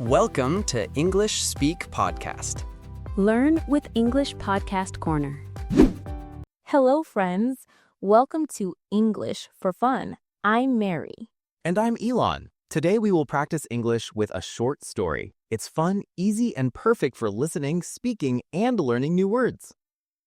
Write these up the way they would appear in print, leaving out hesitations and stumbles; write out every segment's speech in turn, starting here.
Welcome to English Speak Podcast. Learn with English Podcast Corner. Hello, friends. Welcome to English for Fun. I'm Mary. And I'm Elon. Today we will practice English with a short story. It's fun, easy, and perfect for listening, speaking, and learning new words.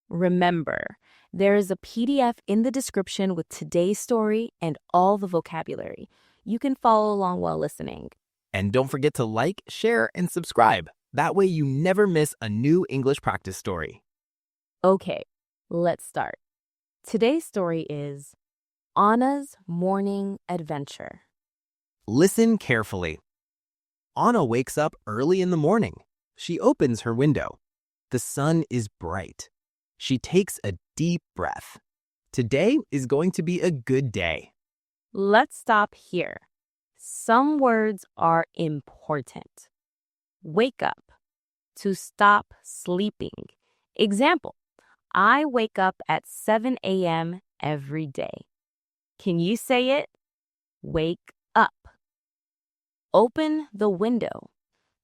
Remember, there is a PDF in the description with today's story and all the vocabulary. You can follow along while listening. And don't forget to like, share, and subscribe. That way you never miss a new English practice story. Okay, let's start. Today's story is Anna's Morning Adventure. Listen carefully. Anna wakes up early in the morning. She opens her window. The sun is bright. She takes a deep breath. Today is going to be a good day. Let's stop here. Some words are important. Wake up. To stop sleeping. Example, I wake up at 7 a.m. every day. Can you say it? Wake up. Open the window.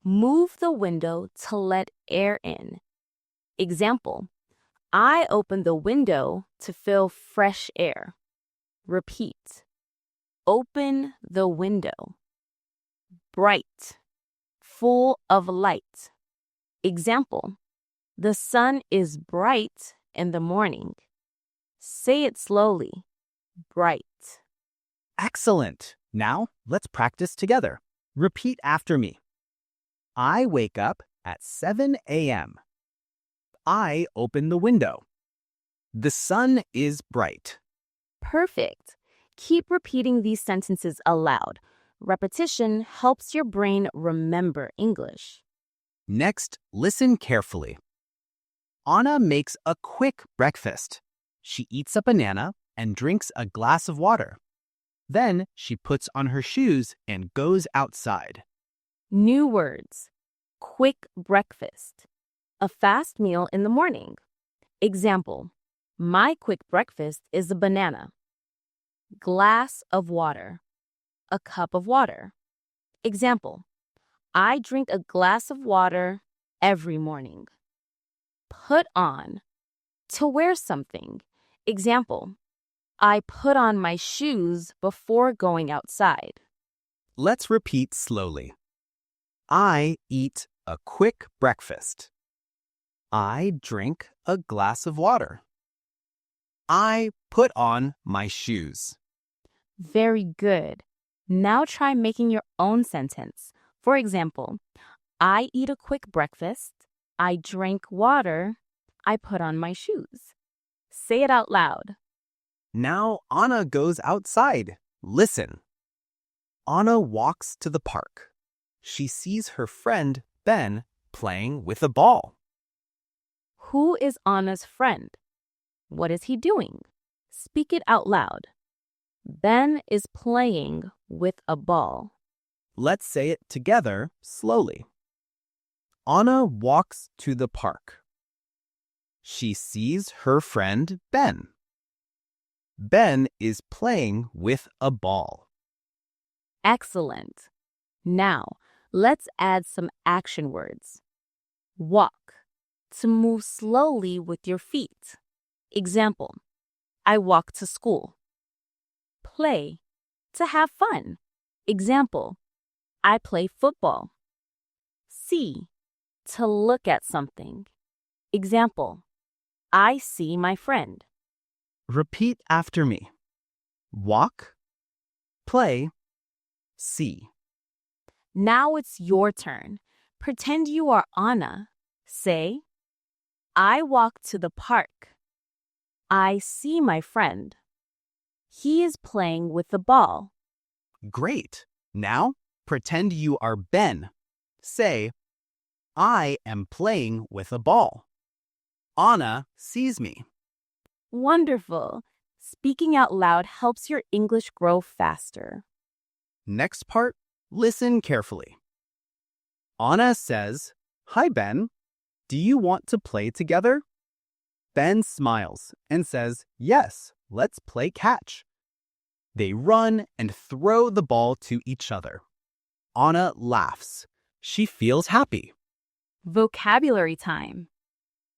Move the window to let air in. Example, I open the window to feel fresh air. Repeat. Open the window. Bright. Full of light. Example, the sun is bright in the morning. Say it slowly. Bright. Excellent. Now let's practice together. Repeat after me. I wake up at 7 a.m. I open the window. The sun is bright. Perfect. Keep repeating these sentences aloud. Repetition helps your brain remember English. Next, listen carefully. Anna makes a quick breakfast. She eats a banana and drinks a glass of water. Then she puts on her shoes and goes outside. New words. Quick breakfast. A fast meal in the morning. Example, my quick breakfast is a banana. Glass of water. A cup of water. Example, I drink a glass of water every morning. Put on. To wear something. Example, I put on my shoes before going outside. Let's repeat slowly. I eat a quick breakfast. I drink a glass of water. I put on my shoes. Very good. Now try making your own sentence. For example, I eat a quick breakfast. I drink water. I put on my shoes. Say it out loud. Now Anna goes outside. Listen. Anna walks to the park. She sees her friend Ben playing with a ball. Who is Anna's friend? What is he doing? Speak it out loud. Ben is playing with a ball. Let's say it together slowly. Anna walks to the park. She sees her friend Ben. Ben is playing with a ball. Excellent. Now, let's add some action words. Walk. To move slowly with your feet. Example, I walk to school. Play. To have fun. Example, I play football. See. To look at something. Example, I see my friend. Repeat after me. Walk, play, see. Now it's your turn. Pretend you are Anna. Say, I walk to the park. I see my friend. He is playing with the ball. Great. Now pretend you are Ben. Say, I am playing with a ball. Anna sees me. Wonderful. Speaking out loud helps your English grow faster. Next part, listen carefully. Anna says, Hi, Ben. Do you want to play together? Ben smiles and says, Yes, let's play catch. They run and throw the ball to each other. Anna laughs. She feels happy. Vocabulary time.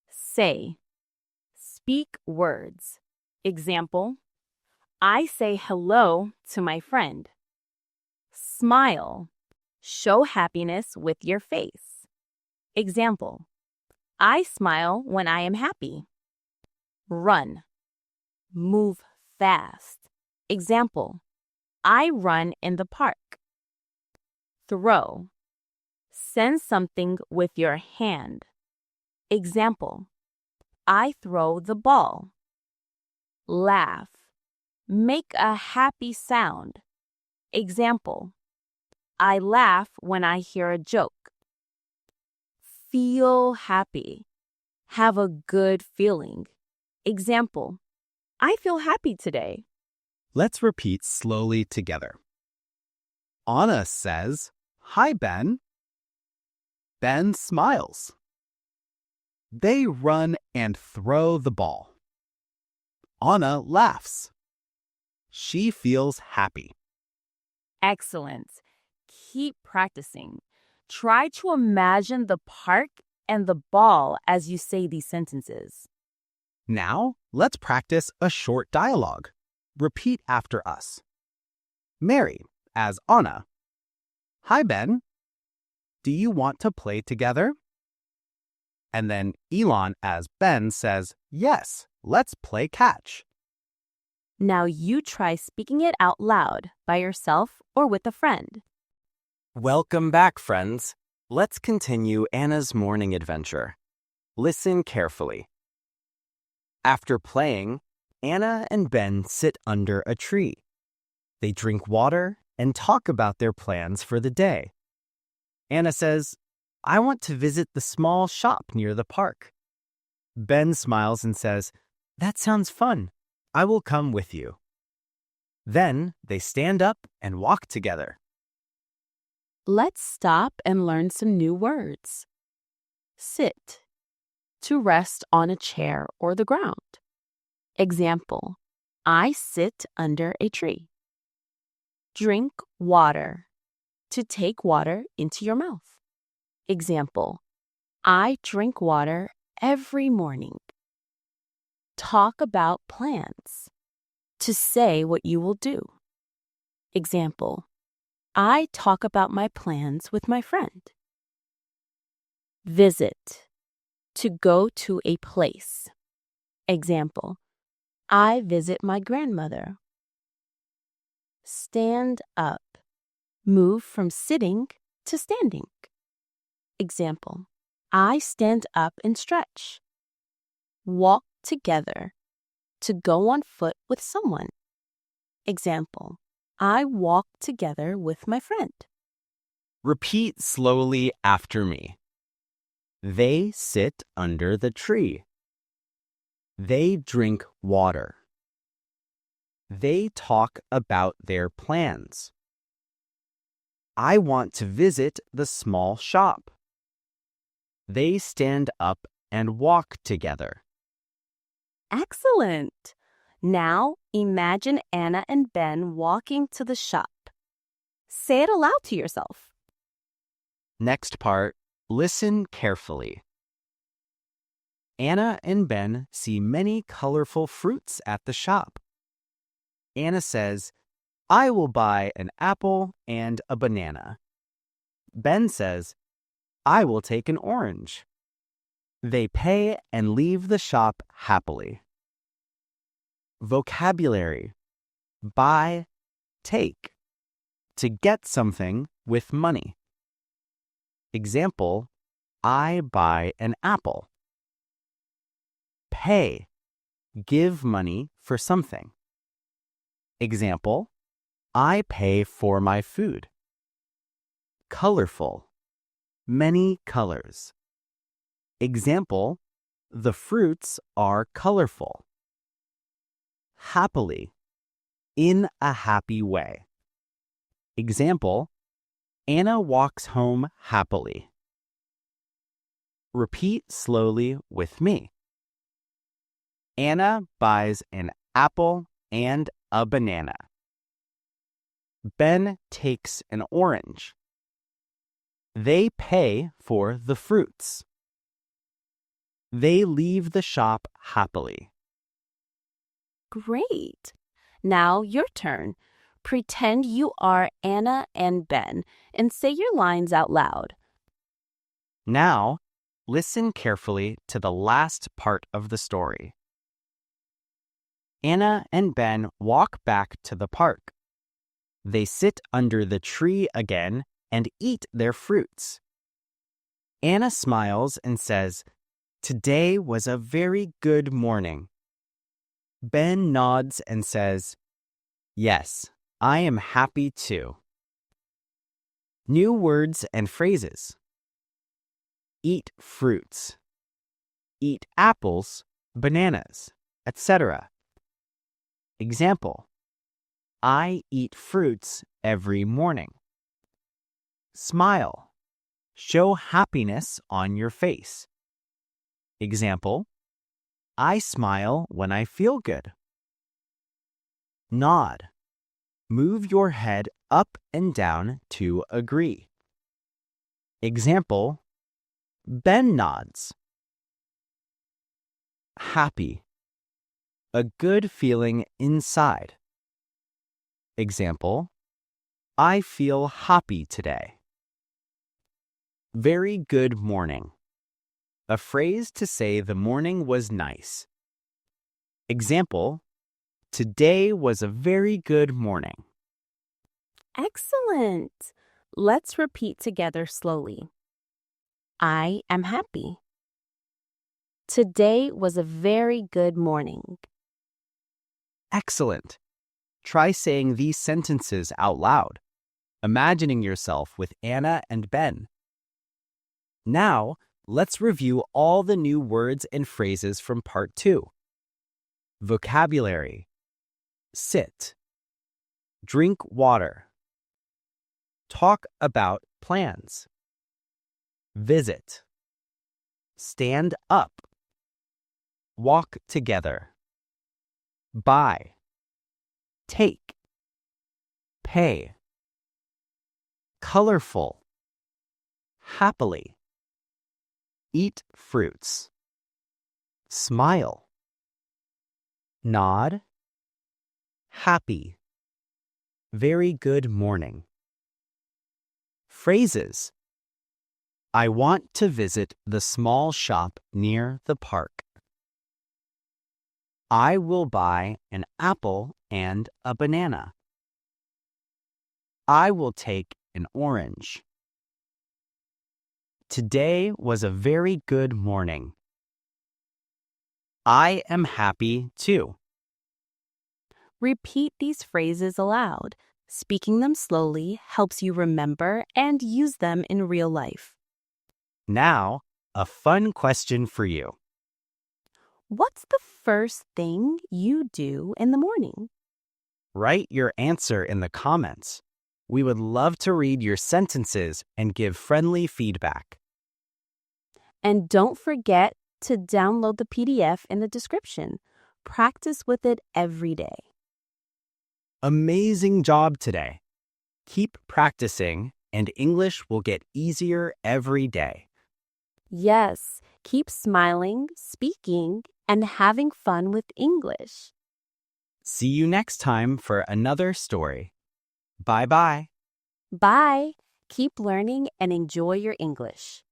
Say. Speak words. Example, I say hello to my friend. Smile. Show happiness with your face. Example, I smile when I am happy. Run. Move fast. Example, I run in the park. Throw. Send something with your hand. Example, I throw the ball. Laugh. Make a happy sound. Example, I laugh when I hear a joke. Feel happy. Have a good feeling. Example, I feel happy today. Let's repeat slowly together. Anna says, "Hi, Ben." Ben smiles. They run and throw the ball. Anna laughs. She feels happy. Excellent. Keep practicing. Try to imagine the park and the ball as you say these sentences. Now, let's practice a short dialogue. Repeat after us. Mary, as Anna. "Hi, Ben. Do you want to play together?" And then Elon, as Ben, says, "Yes, let's play catch." Now you try speaking it out loud by yourself or with a friend. Welcome back, friends. Let's continue Anna's morning adventure. Listen carefully. After playing, Anna and Ben sit under a tree. They drink water and talk about their plans for the day. Anna says, "I want to visit the small shop near the park." Ben smiles and says, "That sounds fun. I will come with you." Then they stand up and walk together. Let's stop and learn some new words. Sit. To rest on a chair or the ground. Example, I sit under a tree. Drink water. To take water into your mouth. Example, I drink water every morning. Talk about plans. To say what you will do. Example, I talk about my plans with my friend. Visit. To go to a place. Example, I visit my grandmother. Stand up. Move from sitting to standing. Example, I stand up and stretch. Walk together. To go on foot with someone. Example, I walk together with my friend. Repeat slowly after me. They sit under the tree. They drink water. They talk about their plans. I want to visit the small shop. They stand up and walk together. Excellent! Now imagine Anna and Ben walking to the shop. Say it aloud to yourself. Next part, listen carefully. Anna and Ben see many colorful fruits at the shop. Anna says, "I will buy an apple and a banana." Ben says, "I will take an orange." They pay and leave the shop happily. Vocabulary: buy, take. To get something with money. Example, I buy an apple. Pay, give money for something. Example, I pay for my food. Colorful, many colors. Example, the fruits are colorful. Happily, in a happy way. Example, Anna walks home happily. Repeat slowly with me. Anna buys an apple and a banana. Ben takes an orange. They pay for the fruits. They leave the shop happily. Great. Now your turn. Pretend you are Anna and Ben and say your lines out loud. Now, listen carefully to the last part of the story. Anna and Ben walk back to the park. They sit under the tree again and eat their fruits. Anna smiles and says, "Today was a very good morning." Ben nods and says, "Yes, I am happy too." New words and phrases. Eat fruits. Eat apples, bananas, etc. Example: I eat fruits every morning. Smile. Show happiness on your face. Example: I smile when I feel good. Nod. Move your head up and down to agree. Example: Ben nods. Happy. A good feeling inside. Example: I feel happy today. Very good morning. A phrase to say the morning was nice. Example: Today was a very good morning. Excellent. Let's repeat together slowly. I am happy. Today was a very good morning. Excellent. Try saying these sentences out loud, imagining yourself with Anna and Ben. Now, let's review all the new words and phrases from Part 2. Vocabulary. Sit. Drink water. Talk about plans. Visit. Stand up. Walk together. Buy. Take. Pay. Colorful. Happily. Eat fruits. Smile. Nod. Happy. Very good morning. Phrases. I want to visit the small shop near the park. I will buy an apple and a banana. I will take an orange. Today was a very good morning. I am happy too. Repeat these phrases aloud. Speaking them slowly helps you remember and use them in real life. Now, a fun question for you. What's the first thing you do in the morning? Write your answer in the comments. We would love to read your sentences and give friendly feedback. And don't forget to download the PDF in the description. Practice with it every day. Amazing job today. Keep practicing, and English will get easier every day. Yes, keep smiling, speaking, and having fun with English. See you next time for another story. Bye-bye. Bye. Keep learning and enjoy your English.